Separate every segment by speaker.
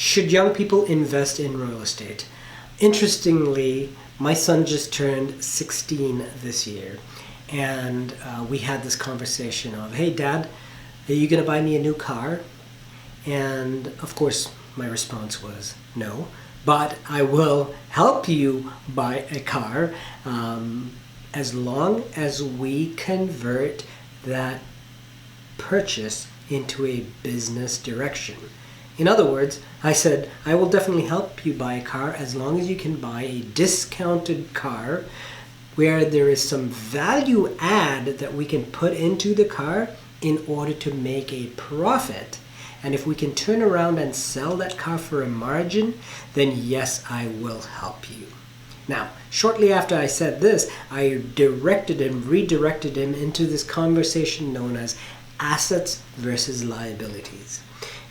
Speaker 1: Should young people invest in real estate? Interestingly, my son just turned 16 this year, and we had this conversation of, hey Dad, are you gonna buy me a new car? And of course my response was no, but I will help you buy a car as long as we convert that purchase into a business direction. In other words, I said, I will definitely help you buy a car as long as you can buy a discounted car where there is some value add that we can put into the car in order to make a profit. And if we can turn around and sell that car for a margin, then yes, I will help you. Now, shortly after I said this, I redirected him into this conversation known as assets versus liabilities.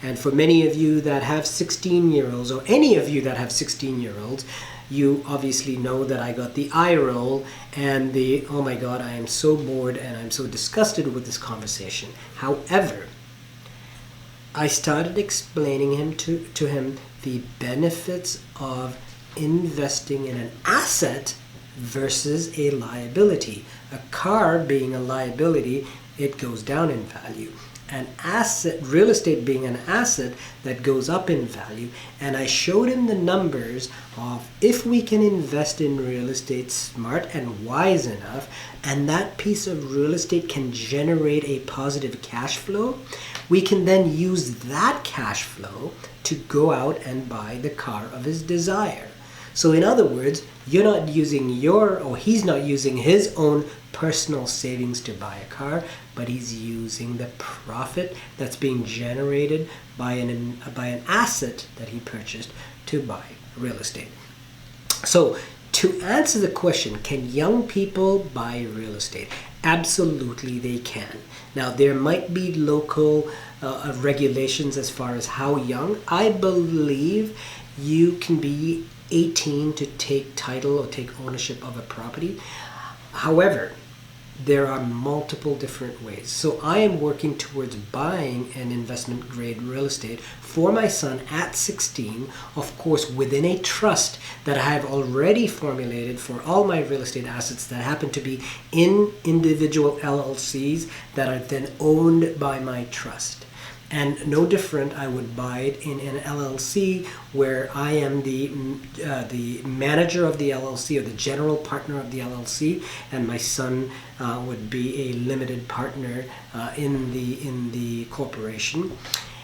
Speaker 1: And for many of you that have 16-year-olds, or any of you that have 16-year-olds, you obviously know that I got the eye roll and the, oh my God, I am so bored and I'm so disgusted with this conversation. However, I started explaining to him the benefits of investing in an asset versus a liability. A car being a liability, it goes down in value. An asset, real estate being an asset that goes up in value. And I showed him the numbers of if we can invest in real estate smart and wise enough, and that piece of real estate can generate a positive cash flow, we can then use that cash flow to go out and buy the car of his desire. So in other words, you're not using he's not using his own personal savings to buy a car, but he's using the profit that's being generated by an asset that he purchased to buy real estate. So to answer the question, can young people buy real estate? Absolutely they can. Now there might be local regulations as far as how young. I believe you can be 18 to take title or take ownership of a property. However, there are multiple different ways. So I am working towards buying an investment grade real estate for my son at 16, of course within a trust that I have already formulated for all my real estate assets that happen to be in individual LLCs that are then owned by my trust. And no different, I would buy it in an LLC where I am the manager of the LLC or the general partner of the LLC, and my son would be a limited partner in the corporation.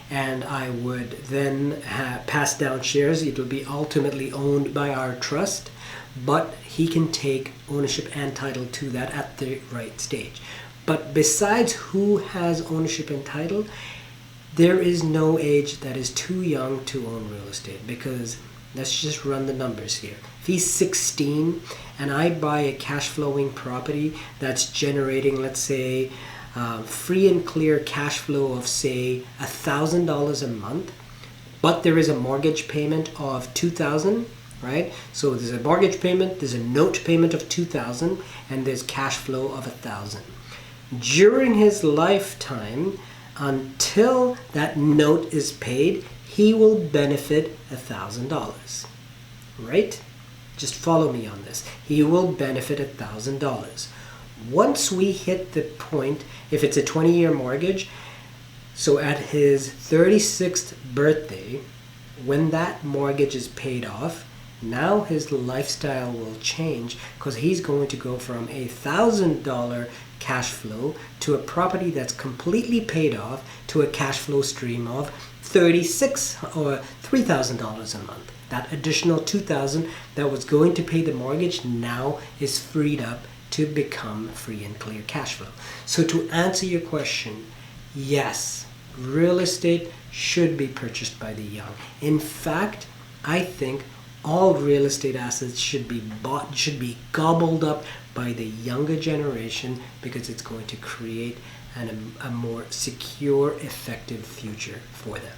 Speaker 1: And I would then pass down shares. It will be ultimately owned by our trust, but he can take ownership and title to that at the right stage. But besides who has ownership and title, there is no age that is too young to own real estate, because let's just run the numbers here. If he's 16 and I buy a cash flowing property that's generating, let's say, free and clear cash flow of say $1,000 a month, but there is a mortgage payment of $2,000, right? So there's a mortgage payment, there's a note payment of $2,000, and there's cash flow of $1,000. During his lifetime, until that note is paid, he will benefit $1,000, right? Just follow me on this. He will benefit $1,000. Once we hit the point, if it's a 20-year mortgage, so at his 36th birthday, when that mortgage is paid off, now his lifestyle will change, because he's going to go from a $1,000 cash flow to a property that's completely paid off to a cash flow stream of $36,000 or $3,000 a month. That additional $2,000 that was going to pay the mortgage now is freed up to become free and clear cash flow. So to answer your question, yes, real estate should be purchased by the young. In fact, I think all real estate assets should be gobbled up by the younger generation, because it's going to create a more secure, effective future for them.